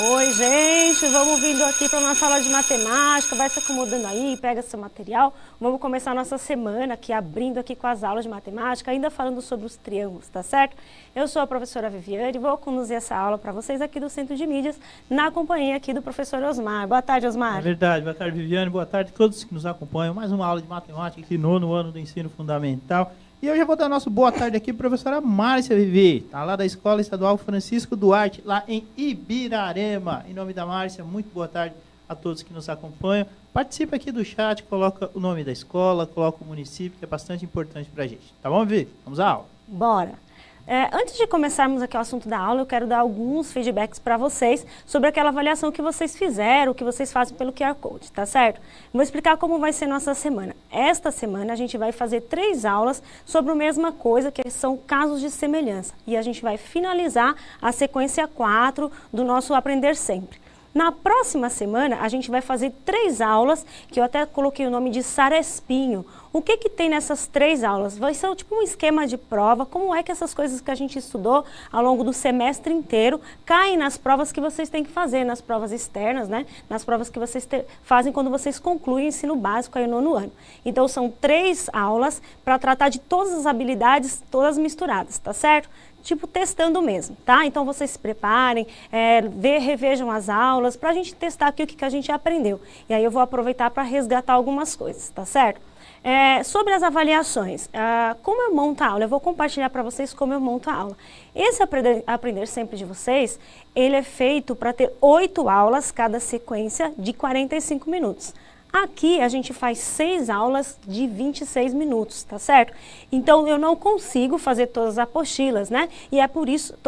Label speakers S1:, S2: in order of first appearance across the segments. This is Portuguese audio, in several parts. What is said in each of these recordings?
S1: Oi, gente, vamos vindo aqui para a nossa aula de matemática, vai se acomodando aí, pega seu material. Vamos começar a nossa semana aqui, abrindo aqui com as aulas de matemática, ainda falando sobre os triângulos, tá certo? Eu sou a professora Viviane e vou conduzir essa aula para vocês aqui do Centro de Mídias, na companhia aqui do professor Osmar. Boa tarde, Osmar.
S2: É verdade, boa tarde, Viviane, boa tarde a todos que nos acompanham. Mais uma aula de matemática aqui, nono ano do ensino fundamental. E eu já vou dar nosso boa tarde aqui para a professora Márcia Vivi, tá lá da Escola Estadual Francisco Duarte, lá em Ibirarema. Em nome da Márcia, muito boa tarde a todos que nos acompanham. Participa aqui do chat, coloca o nome da escola, coloca o município, que é bastante importante para a gente. Tá bom, Vivi? Vamos à aula.
S1: Bora! Antes de começarmos aqui o assunto da aula, eu quero dar alguns feedbacks para vocês sobre aquela avaliação que vocês fizeram, que vocês fazem pelo QR Code, tá certo? Vou explicar como vai ser nossa semana. Esta semana a gente vai fazer 3 aulas sobre a mesma coisa, que são casos de semelhança. E a gente vai finalizar a sequência 4 do nosso Aprender Sempre. Na próxima semana, a gente vai fazer 3 aulas, que eu até coloquei o nome de Sarespinho. O que tem nessas 3 aulas? Vai ser tipo um esquema de prova, como é que essas coisas que a gente estudou ao longo do semestre inteiro caem nas provas que vocês têm que fazer, nas provas externas, né? Nas provas que vocês fazem quando vocês concluem o ensino básico aí no nono ano. Então, são 3 aulas para tratar de todas as habilidades, todas misturadas, tá certo? Tipo, testando mesmo, tá? Então, vocês se preparem, revejam as aulas, para a gente testar aqui o que a gente aprendeu. E aí eu vou aproveitar para resgatar algumas coisas, tá certo? Sobre as avaliações, como eu monto a aula, eu vou compartilhar para vocês como eu monto a aula. Esse aprender sempre de vocês, ele é feito para ter 8 aulas, cada sequência de 45 minutos. Aqui a gente faz 6 aulas de 26 minutos, tá certo? Então eu não consigo fazer todas as apostilas, né? E é por isso,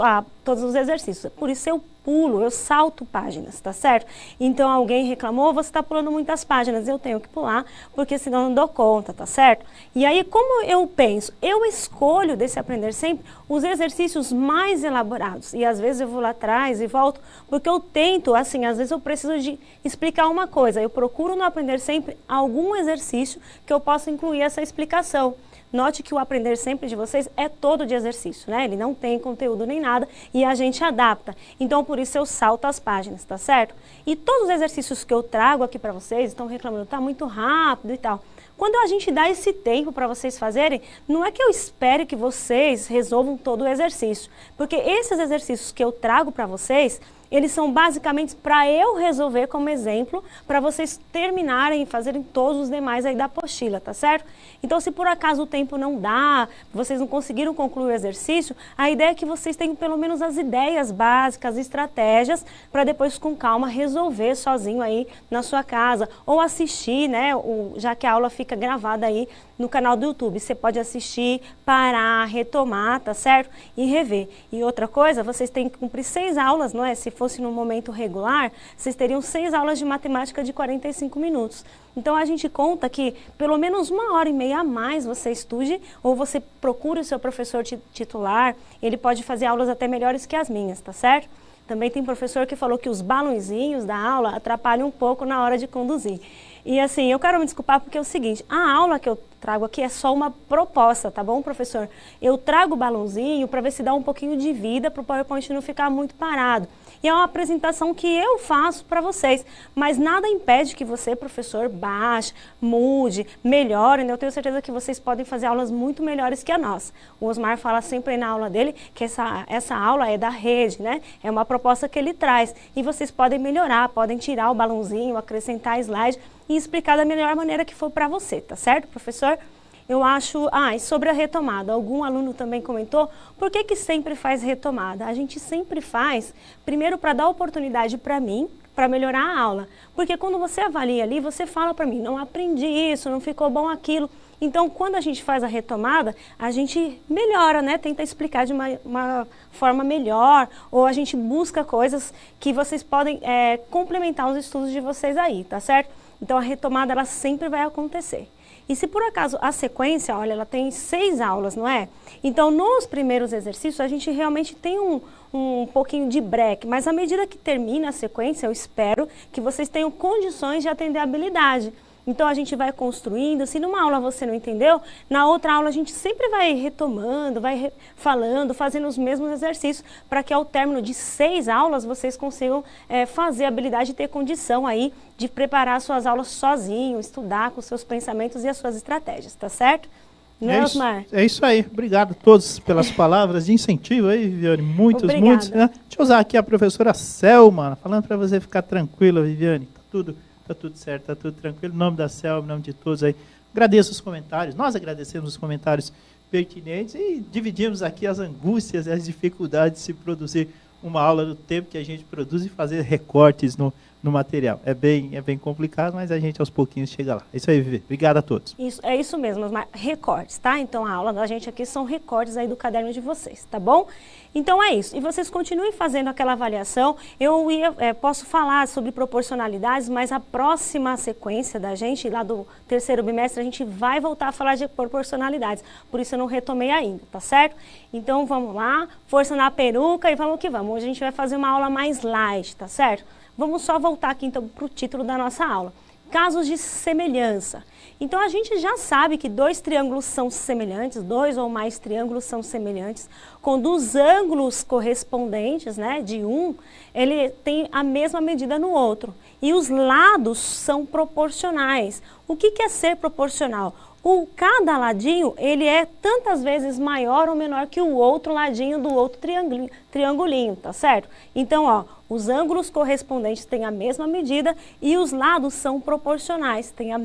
S1: todos os exercícios, por isso eu pulo, eu salto páginas, tá certo? Então alguém reclamou, você está pulando muitas páginas, eu tenho que pular, porque senão eu não dou conta, tá certo? E aí como eu penso? Eu escolho desse Aprender Sempre os exercícios mais elaborados, e às vezes eu vou lá atrás e volto, porque eu tento, assim, às vezes eu preciso de explicar uma coisa, eu procuro no Aprender Sempre algum exercício que eu possa incluir essa explicação. Note que o Aprender Sempre de vocês é todo de exercício, né? Ele não tem conteúdo nem nada e a gente adapta. Então, por isso eu salto as páginas, tá certo? E todos os exercícios que eu trago aqui para vocês, estão reclamando, tá muito rápido e tal. Quando a gente dá esse tempo para vocês fazerem, não é que eu espere que vocês resolvam todo o exercício. Porque esses exercícios que eu trago para vocês, eles são basicamente para eu resolver como exemplo, para vocês terminarem e fazerem todos os demais aí da apostila, tá certo? Então, se por acaso o tempo não dá, vocês não conseguiram concluir o exercício, a ideia é que vocês tenham pelo menos as ideias básicas, estratégias, para depois com calma resolver sozinho aí na sua casa, ou assistir, né, já que a aula fica gravada aí no canal do YouTube. Você pode assistir, parar, retomar, tá certo? E rever. E outra coisa, vocês têm que cumprir 6 aulas, não é? Se fosse no momento regular, vocês teriam 6 aulas de matemática de 45 minutos. Então, a gente conta que pelo menos 1h30 a mais você estude, ou você procure o seu professor titular, ele pode fazer aulas até melhores que as minhas, tá certo? Também tem professor que falou que os balãozinhos da aula atrapalham um pouco na hora de conduzir. E assim, eu quero me desculpar porque é o seguinte, a aula que eu trago aqui é só uma proposta, tá bom, professor? Eu trago o balãozinho para ver se dá um pouquinho de vida para o PowerPoint não ficar muito parado. E é uma apresentação que eu faço para vocês, mas nada impede que você, professor, baixe, mude, melhore, né? Eu tenho certeza que vocês podem fazer aulas muito melhores que a nossa. O Osmar fala sempre na aula dele que essa aula é da rede, né? É uma proposta que ele traz e vocês podem melhorar, podem tirar o balãozinho, acrescentar slide e explicar da melhor maneira que for para você, tá certo, professor? Eu acho... e sobre a retomada, algum aluno também comentou, por que sempre faz retomada? A gente sempre faz, primeiro para dar oportunidade para mim, para melhorar a aula. Porque quando você avalia ali, você fala para mim, não aprendi isso, não ficou bom aquilo. Então, quando a gente faz a retomada, a gente melhora, né? Tenta explicar de uma forma melhor, ou a gente busca coisas que vocês podem complementar os estudos de vocês aí, tá certo? Então, a retomada, ela sempre vai acontecer. E se por acaso a sequência, olha, ela tem 6 aulas, não é? Então, nos primeiros exercícios, a gente realmente tem um pouquinho de break, mas à medida que termina a sequência, eu espero que vocês tenham condições de atender a habilidade. Então a gente vai construindo, se numa aula você não entendeu, na outra aula a gente sempre vai retomando, falando, fazendo os mesmos exercícios, para que ao término de 6 aulas vocês consigam fazer a habilidade de ter condição aí de preparar suas aulas sozinho, estudar com seus pensamentos e as suas estratégias, tá certo? Não é, Osmar?
S2: É isso aí. Obrigado a todos pelas palavras de incentivo aí, Viviane. Muitos. Né? Deixa eu usar aqui a professora Selma, falando para você ficar tranquila, Viviane. Tá tudo certo, tá tudo tranquilo. Em nome da Selma, em nome de todos aí. Agradeço os comentários. Nós agradecemos os comentários pertinentes e dividimos aqui as angústias e as dificuldades de se produzir uma aula no tempo que a gente produz e fazer recortes no material. É bem complicado, mas a gente aos pouquinhos chega lá. É isso aí, Vivi. Obrigado a todos.
S1: É isso mesmo, mas recortes, tá? Então a aula da gente aqui são recortes aí do caderno de vocês, tá bom? Então é isso. E vocês continuem fazendo aquela avaliação. Eu posso falar sobre proporcionalidades, mas a próxima sequência da gente, lá do 3º bimestre, a gente vai voltar a falar de proporcionalidades. Por isso eu não retomei ainda, tá certo? Então vamos lá, força na peruca e vamos que vamos. Hoje a gente vai fazer uma aula mais light, tá certo? Vamos só voltar aqui então para o título da nossa aula. Casos de semelhança. Então a gente já sabe que 2 triângulos são semelhantes, 2 ou mais triângulos são semelhantes, quando os ângulos correspondentes, né, de um, ele tem a mesma medida no outro. E os lados são proporcionais. O que é ser proporcional? Cada ladinho, ele é tantas vezes maior ou menor que o outro ladinho do outro triangulinho, tá certo? Então, ó, os ângulos correspondentes têm a mesma medida e os lados são proporcionais, têm a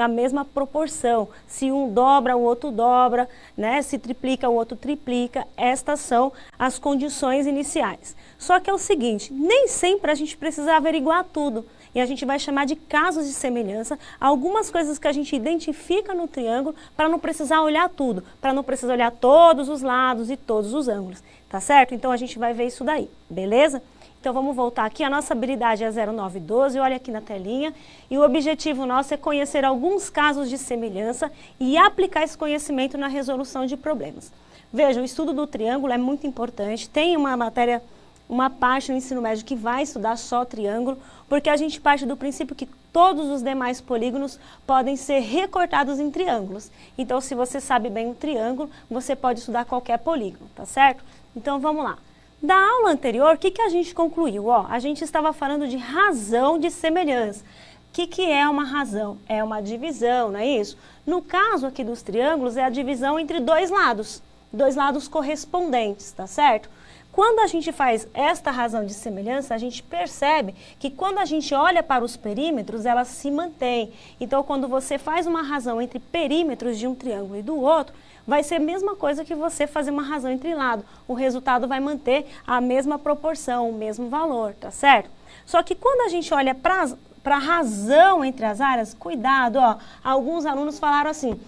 S1: mesma proporção. Se um dobra, o outro dobra, né? Se triplica, o outro triplica. Estas são as condições iniciais. Só que é o seguinte, nem sempre a gente precisa averiguar tudo. E a gente vai chamar de casos de semelhança, algumas coisas que a gente identifica no triângulo para não precisar olhar tudo, para não precisar olhar todos os lados e todos os ângulos, tá certo? Então a gente vai ver isso daí, beleza? Então vamos voltar aqui, a nossa habilidade é 0912, olha aqui na telinha, e o objetivo nosso é conhecer alguns casos de semelhança e aplicar esse conhecimento na resolução de problemas. Veja, o estudo do triângulo é muito importante, tem uma parte no ensino médio que vai estudar só triângulo, porque a gente parte do princípio que todos os demais polígonos podem ser recortados em triângulos. Então, se você sabe bem o triângulo, você pode estudar qualquer polígono, tá certo? Então, vamos lá. Da aula anterior, o que a gente concluiu? Ó, a gente estava falando de razão de semelhança. O que é uma razão? É uma divisão, não é isso? No caso aqui dos triângulos, é a divisão entre 2 lados correspondentes, tá certo? Quando a gente faz esta razão de semelhança, a gente percebe que quando a gente olha para os perímetros, elas se mantêm. Então, quando você faz uma razão entre perímetros de um triângulo e do outro, vai ser a mesma coisa que você fazer uma razão entre lados. O resultado vai manter a mesma proporção, o mesmo valor, tá certo? Só que quando a gente olha para a razão entre as áreas, cuidado, ó, alguns alunos falaram assim,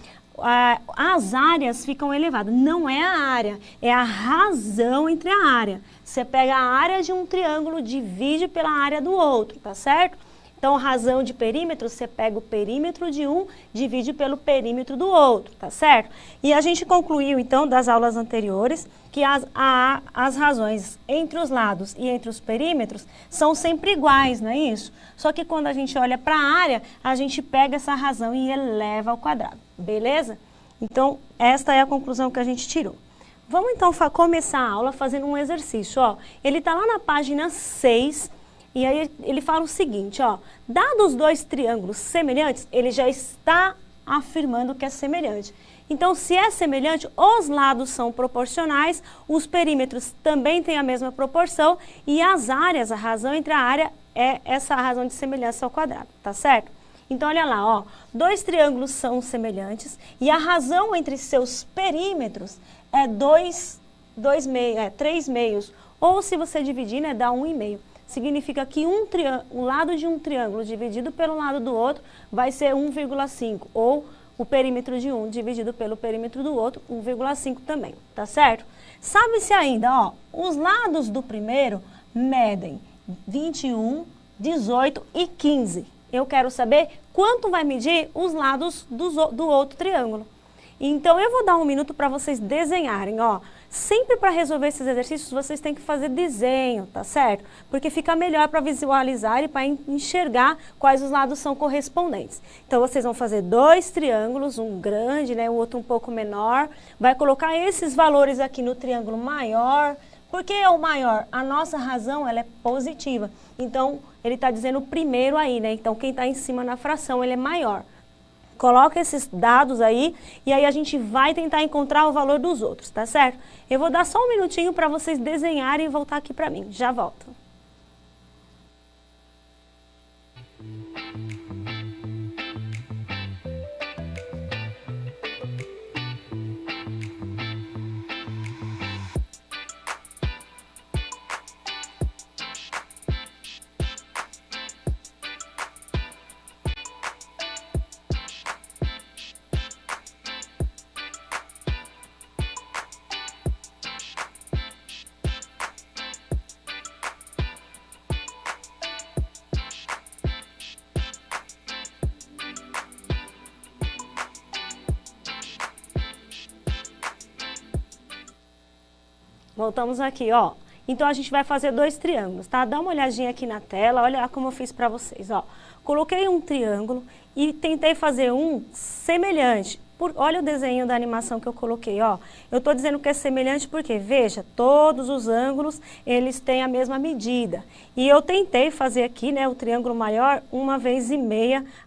S1: as áreas ficam elevadas. Não é a área, é a razão entre a área. Você pega a área de um triângulo, divide pela área do outro, tá certo? Então, razão de perímetro, você pega o perímetro de um, divide pelo perímetro do outro, tá certo? E a gente concluiu, então, das aulas anteriores, que as razões entre os lados e entre os perímetros são sempre iguais, não é isso? Só que quando a gente olha para a área, a gente pega essa razão e eleva ao quadrado, beleza? Então, esta é a conclusão que a gente tirou. Vamos, então, começar a aula fazendo um exercício, ó. Ele está lá na página 6, e aí ele fala o seguinte, ó. Dados 2 triângulos semelhantes, ele já está afirmando que é semelhante. Então, se é semelhante, os lados são proporcionais, os perímetros também têm a mesma proporção e as áreas, a razão entre a área é essa razão de semelhança ao quadrado, tá certo? Então, olha lá, ó, 2 triângulos são semelhantes e a razão entre seus perímetros é 3 meios, ou se você dividir, né, dá 1,5. Significa que o lado de um triângulo dividido pelo lado do outro vai ser 1,5, ou o perímetro de um dividido pelo perímetro do outro, 1,5 também, tá certo? Sabe-se ainda, ó, os lados do primeiro medem 21, 18 e 15. Eu quero saber quanto vai medir os lados do outro triângulo. Então, eu vou dar um minuto para vocês desenharem, ó. Sempre para resolver esses exercícios, vocês têm que fazer desenho, tá certo? Porque fica melhor para visualizar e para enxergar quais os lados são correspondentes. Então, vocês vão fazer 2 triângulos, um grande, né, o outro um pouco menor. Vai colocar esses valores aqui no triângulo maior. Por que é o maior? A nossa razão, ela é positiva. Então, ele está dizendo o primeiro aí, né? Então, quem está em cima na fração, ele é maior. Coloca esses dados aí e aí a gente vai tentar encontrar o valor dos outros, tá certo? Eu vou dar só um minutinho para vocês desenharem e voltar aqui para mim. Já volto. Voltamos aqui, ó. Então, a gente vai fazer 2 triângulos, tá? Dá uma olhadinha aqui na tela, olha como eu fiz pra vocês, ó. Coloquei um triângulo e tentei fazer um semelhante. Olha o desenho da animação que eu coloquei, ó. Eu tô dizendo que é semelhante porque, veja, todos os ângulos, eles têm a mesma medida. E eu tentei fazer aqui, né, o triângulo maior 1,5 vezes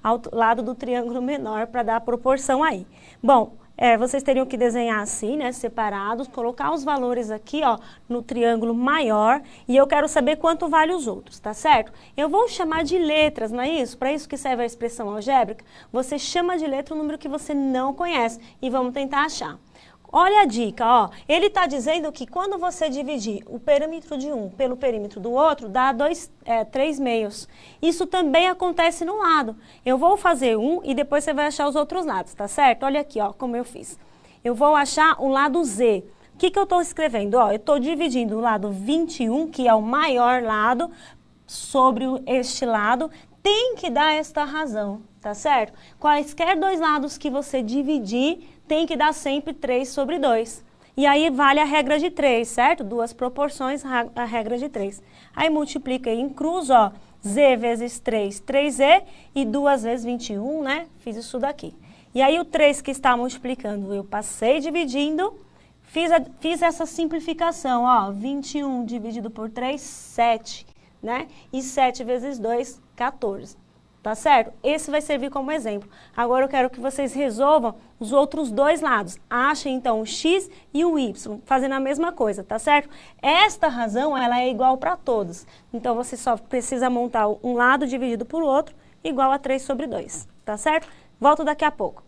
S1: ao lado do triângulo menor para dar a proporção aí. Bom, vocês teriam que desenhar assim, né, separados, colocar os valores aqui, ó, no triângulo maior, e eu quero saber quanto vale os outros, tá certo? Eu vou chamar de letras, não é isso? Para isso que serve a expressão algébrica, você chama de letra o número que você não conhece, e vamos tentar achar. Olha a dica, ó, ele está dizendo que quando você dividir o perímetro de um pelo perímetro do outro, dá 3 meios. Isso também acontece no lado. Eu vou fazer um e depois você vai achar os outros lados, tá certo? Olha aqui, ó, como eu fiz. Eu vou achar o lado Z. O que eu estou escrevendo? Ó, eu estou dividindo o lado 21, que é o maior lado, sobre este lado, tem que dar esta razão, tá certo? Quaisquer 2 lados que você dividir, tem que dar sempre 3 sobre 2. E aí vale a regra de 3, certo? 2 proporções, a regra de 3. Aí multiplica em cruz, ó, Z vezes 3, 3Z, e 2 vezes 21, né? Fiz isso daqui. E aí o 3 que está multiplicando, eu passei dividindo, fiz essa simplificação, ó, 21 dividido por 3, 7, né? E 7 vezes 2, 14. Tá certo? Esse vai servir como exemplo. Agora eu quero que vocês resolvam os outros 2 lados. Achem então o x e o y, fazendo a mesma coisa, tá certo? Esta razão, ela é igual para todos. Então você só precisa montar um lado dividido por outro, igual a 3 sobre 2, tá certo? Volto daqui a pouco.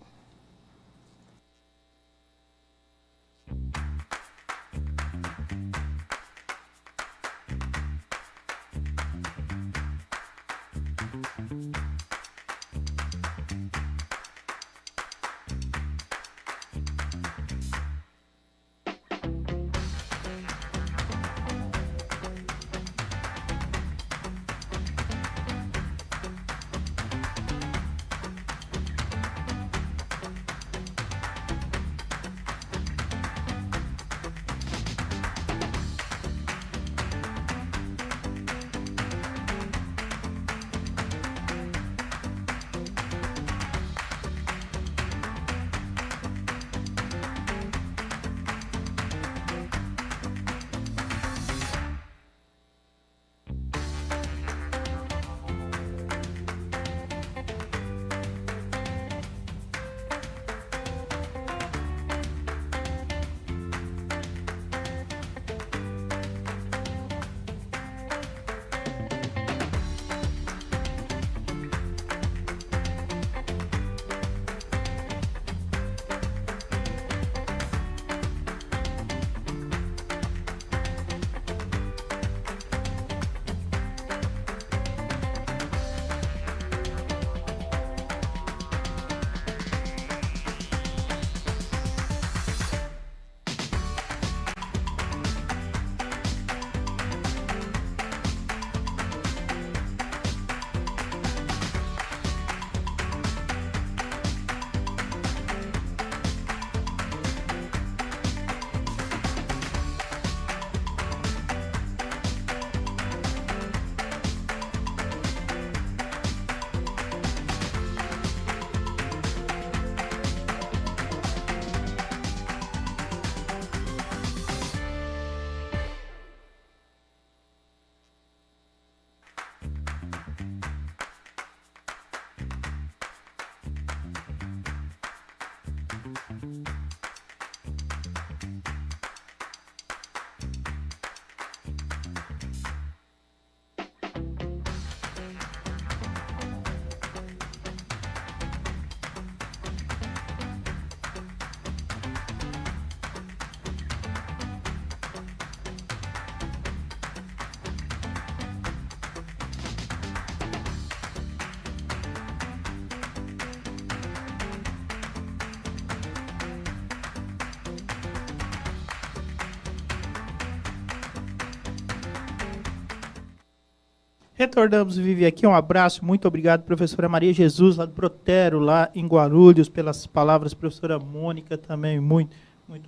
S2: Retornamos, Vivi, aqui. Um abraço, muito obrigado, professora Maria Jesus, lá do Protero, lá em Guarulhos, pelas palavras, professora Mônica também, muito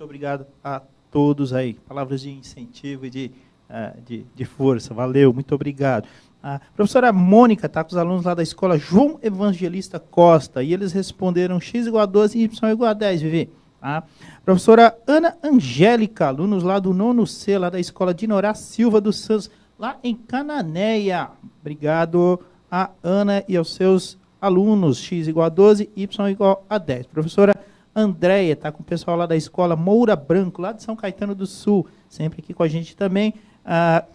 S2: obrigado a todos aí. Palavras de incentivo e de força, valeu, muito obrigado. A professora Mônica está com os alunos lá da escola João Evangelista Costa, e eles responderam x igual a 12 e y igual a 10, Vivi. Tá? Professora Ana Angélica, alunos lá do 9C, lá da escola Dinorá Silva dos Santos, lá em Cananéia. Obrigado a Ana e aos seus alunos. X igual a 12, Y igual a 10. Professora Andréia está com o pessoal lá da escola Moura Branco, lá de São Caetano do Sul. Sempre aqui com a gente também.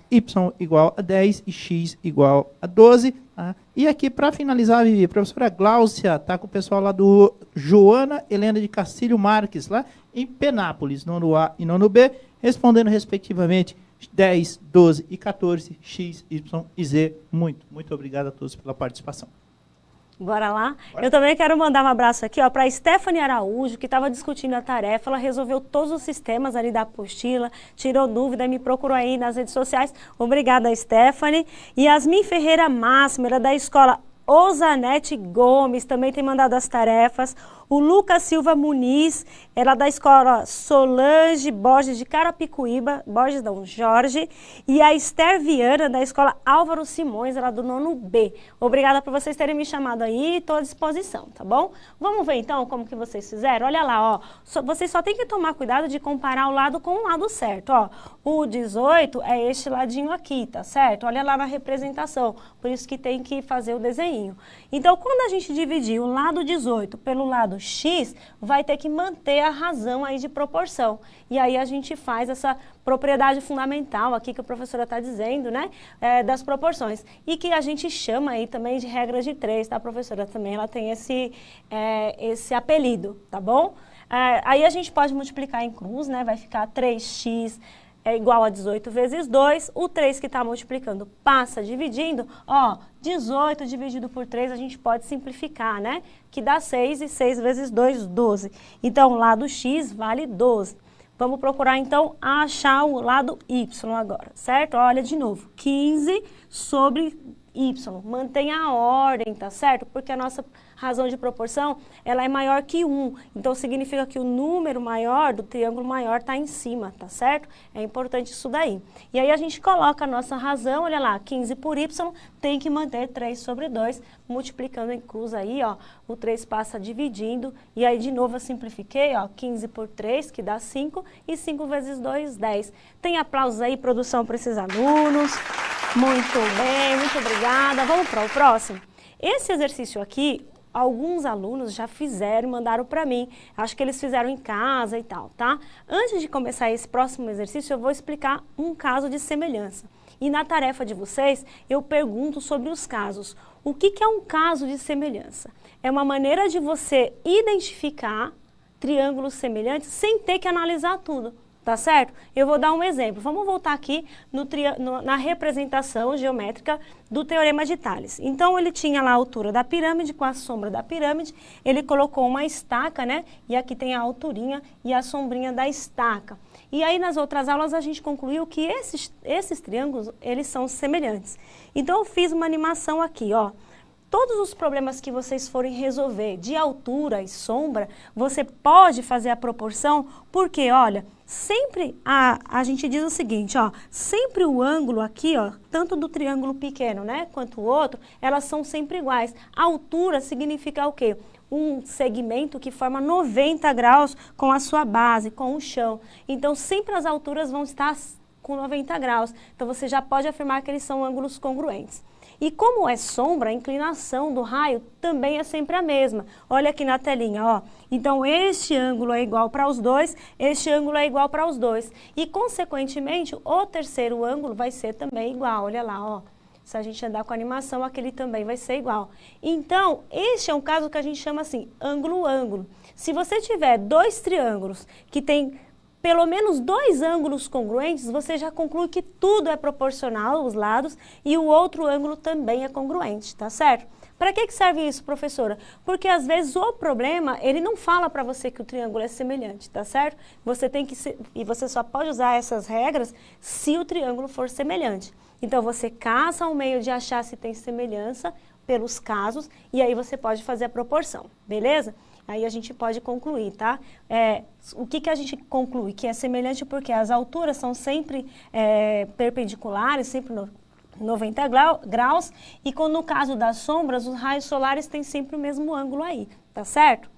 S2: Y igual a 10 e X igual a 12. E aqui, para finalizar, Vivi, a professora Gláucia está com o pessoal lá do Joana Helena de Castilho Marques, lá em Penápolis, nono A e nono B, respondendo respectivamente 10, 12 e 14, X, Y e Z. Muito obrigado a todos pela participação.
S1: Bora lá? Bora. Eu também quero mandar um abraço aqui para a Stephanie Araújo, que estava discutindo a tarefa. Ela resolveu todos os sistemas ali da apostila, tirou dúvida e me procurou aí nas redes sociais. Obrigada, Stephanie. E Yasmin Ferreira Máximo, da escola Osanete Gomes, também tem mandado as tarefas. O Lucas Silva Muniz, ela da escola Solange Borges de Carapicuíba, Jorge. E a Esther Viana, da escola Álvaro Simões, ela do nono B. Obrigada por vocês terem me chamado aí, estou à disposição, tá bom? Vamos ver então como que vocês fizeram? Olha lá, ó. Vocês só tem que tomar cuidado de comparar o lado com o lado certo, ó. O 18 é este ladinho aqui, tá certo? Olha lá na representação, por isso que tem que fazer o desenho. Então, quando a gente dividir o lado 18 pelo lado X, vai ter que manter a razão aí de proporção. E aí a gente faz essa propriedade fundamental aqui que a professora está dizendo, né? Das proporções. E que a gente chama aí também de regra de 3, tá, professora? Também ela tem esse apelido, tá bom? Aí a gente pode multiplicar em cruz, né? Vai ficar 3x é igual a 18 vezes 2, o 3 que está multiplicando passa dividindo, ó, 18 dividido por 3 a gente pode simplificar, né? Que dá 6 e 6 vezes 2, 12. Então, o lado x vale 12. Vamos procurar, então, achar o lado y agora, certo? Olha de novo, 15 sobre y. Mantenha a ordem, tá certo? Porque a nossa razão de proporção, ela é maior que 1. Então, significa que o número maior do triângulo maior está em cima, tá certo? É importante isso daí. E aí, a gente coloca a nossa razão, olha lá, 15 por y, tem que manter 3 sobre 2, multiplicando em cruz aí, ó, o 3 passa dividindo, e aí, de novo, eu simplifiquei, ó, 15 por 3, que dá 5, e 5 vezes 2, 10. Tem aplausos aí, produção para esses alunos. Muito bem, muito obrigada. Vamos para o próximo? Esse exercício aqui, alguns alunos já fizeram e mandaram para mim. Acho que eles fizeram em casa e tal, tá? Antes de começar esse próximo exercício, eu vou explicar um caso de semelhança. E na tarefa de vocês, eu pergunto sobre os casos. O que é um caso de semelhança? É uma maneira de você identificar triângulos semelhantes sem ter que analisar tudo. Tá certo? Eu vou dar um exemplo. Vamos voltar aqui na representação geométrica do Teorema de Tales. Então, ele tinha lá a altura da pirâmide com a sombra da pirâmide. Ele colocou uma estaca, né? E aqui tem a alturinha e a sombrinha da estaca. E aí, nas outras aulas, a gente concluiu que esses triângulos, eles são semelhantes. Então, eu fiz uma animação aqui, ó. Todos os problemas que vocês forem resolver de altura e sombra, você pode fazer a proporção, porque, olha, sempre a gente diz o seguinte, ó, sempre o ângulo aqui, ó, tanto do triângulo pequeno, né, quanto o outro, elas são sempre iguais. A altura significa o quê? Um segmento que forma 90 graus com a sua base, com o chão. Então, sempre as alturas vão estar com 90 graus. Então, você já pode afirmar que eles são ângulos congruentes. E como é sombra, a inclinação do raio também é sempre a mesma. Olha aqui na telinha, ó. Então, este ângulo é igual para os dois, este ângulo é igual para os dois. E, consequentemente, o terceiro ângulo vai ser também igual. Olha lá, ó. Se a gente andar com a animação, aquele também vai ser igual. Então, este é um caso que a gente chama assim, ângulo-ângulo. Se você tiver dois triângulos que têm pelo menos dois ângulos congruentes, você já conclui que tudo é proporcional, os lados, e o outro ângulo também é congruente, tá certo? Para que serve isso, professora? Porque às vezes o problema, ele não fala para você que o triângulo é semelhante, tá certo? Você tem que e você só pode usar essas regras se o triângulo for semelhante. Então, você caça um meio de achar se tem semelhança pelos casos, e aí você pode fazer a proporção, beleza? Aí a gente pode concluir, tá? O que a gente conclui? Que é semelhante porque as alturas são sempre perpendiculares, sempre 90 graus, e no caso das sombras, os raios solares têm sempre o mesmo ângulo aí, tá certo?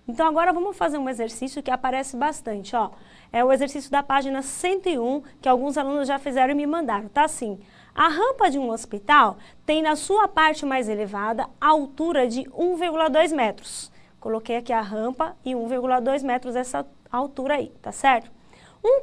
S1: Então agora vamos fazer um exercício que aparece bastante, ó. É o exercício da página 101, que alguns alunos já fizeram e me mandaram, tá assim. A rampa de um hospital tem na sua parte mais elevada a altura de 1,2 metros. Coloquei aqui a rampa e 1,2 metros essa altura aí, tá certo? Um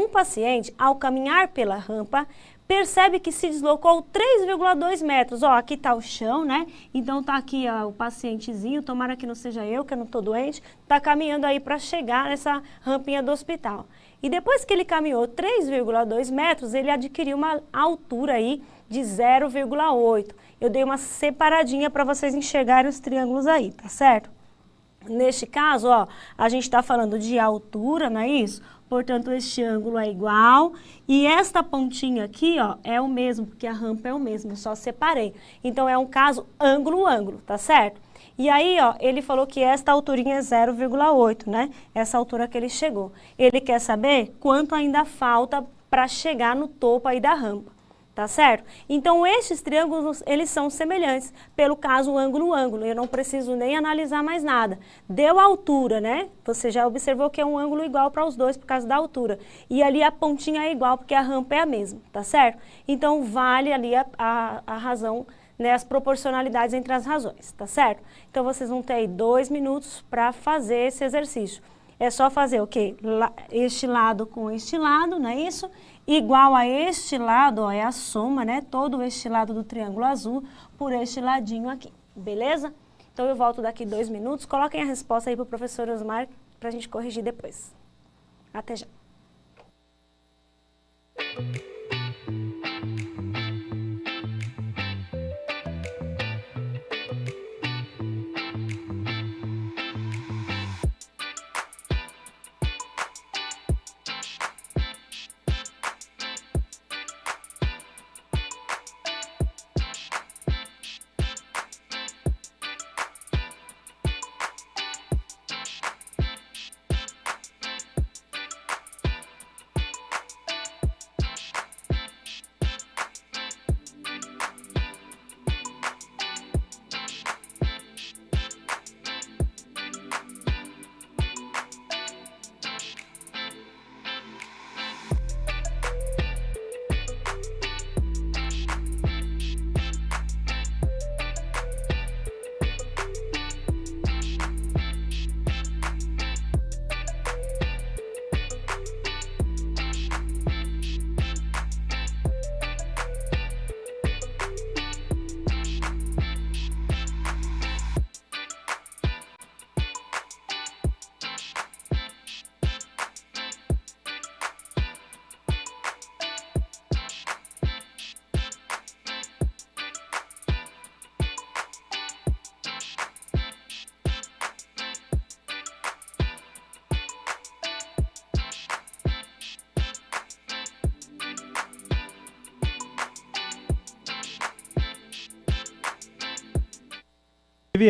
S1: paciente, ao caminhar pela rampa, percebe que se deslocou 3,2 metros. Ó, aqui tá o chão, né? Então tá aqui ó, o pacientezinho, tomara que não seja eu, que eu não tô doente, tá caminhando aí para chegar nessa rampinha do hospital. E depois que ele caminhou 3,2 metros, ele adquiriu uma altura aí de 0,8. Eu dei uma separadinha para vocês enxergarem os triângulos aí, tá certo? Neste caso, ó, a gente está falando de altura, não é isso? Portanto, este ângulo é igual. E esta pontinha aqui, ó, é o mesmo, porque a rampa é o mesmo, eu só separei. Então, é um caso ângulo-ângulo, tá certo? E aí, ó, ele falou que esta alturinha é 0,8, né? Essa altura que ele chegou. Ele quer saber quanto ainda falta para chegar no topo aí da rampa. Tá certo? Então, estes triângulos, eles são semelhantes, pelo caso ângulo-ângulo. Eu não preciso nem analisar mais nada. Deu a altura, né? Você já observou que é um ângulo igual para os dois por causa da altura. E ali a pontinha é igual, porque a rampa é a mesma, tá certo? Então, vale ali a razão, né, as proporcionalidades entre as razões, tá certo? Então, vocês vão ter aí 2 minutos para fazer esse exercício. É só fazer o quê? Este lado com este lado, não é isso? Igual a este lado, ó, é a soma, né? Todo este lado do triângulo azul por este ladinho aqui, beleza? Então eu volto daqui 2 minutos. Coloquem a resposta aí para o professor Osmar para a gente corrigir depois. Até já.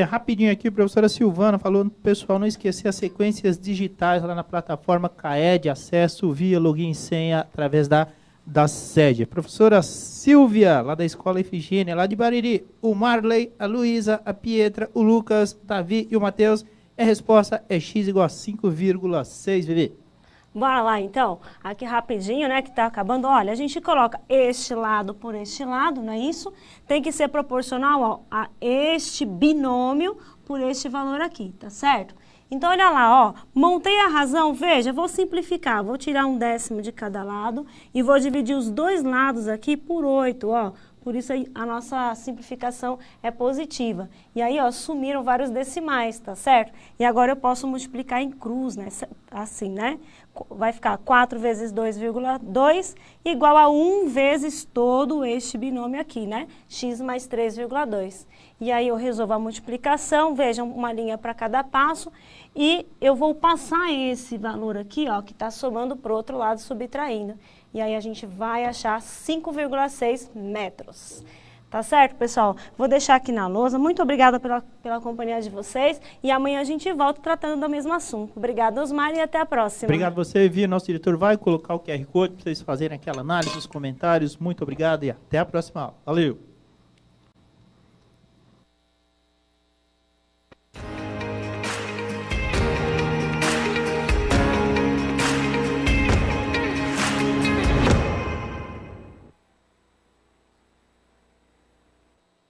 S2: Rapidinho aqui, a professora Silvana falou para o pessoal não esquecer as sequências digitais lá na plataforma CAED, acesso via login e senha através da sede. A professora Silvia, lá da Escola Efigênia, lá de Bariri, o Marley, a Luísa, a Pietra, o Lucas, o Davi e o Matheus. A resposta é x igual a 5,6, Vivi.
S1: Bora lá, então. Aqui rapidinho, né, que tá acabando. Olha, a gente coloca este lado por este lado, não é isso? Tem que ser proporcional, ó, a este binômio por este valor aqui, tá certo? Então, olha lá, ó, montei a razão, veja, vou simplificar. Vou tirar 1/10 de cada lado e vou dividir os dois lados aqui por 8, ó. Por isso a nossa simplificação é positiva. E aí, ó, sumiram vários decimais, tá certo? E agora eu posso multiplicar em cruz, né? Assim, né? Vai ficar 4 vezes 2,2 igual a 1 vezes todo este binômio aqui, né? X mais 3,2. E aí eu resolvo a multiplicação, vejam, uma linha para cada passo. E eu vou passar esse valor aqui, ó, que está somando para o outro lado, subtraindo. e aí a gente vai achar 5,6 metros. Tá certo, pessoal? Vou deixar aqui na lousa. Muito obrigada pela companhia de vocês. E amanhã a gente volta tratando do mesmo assunto. Obrigada, Osmar, e até a próxima.
S2: Obrigado você, Vivi. Nosso diretor vai colocar o QR Code para vocês fazerem aquela análise, os comentários. Muito obrigado e até a próxima aula. Valeu!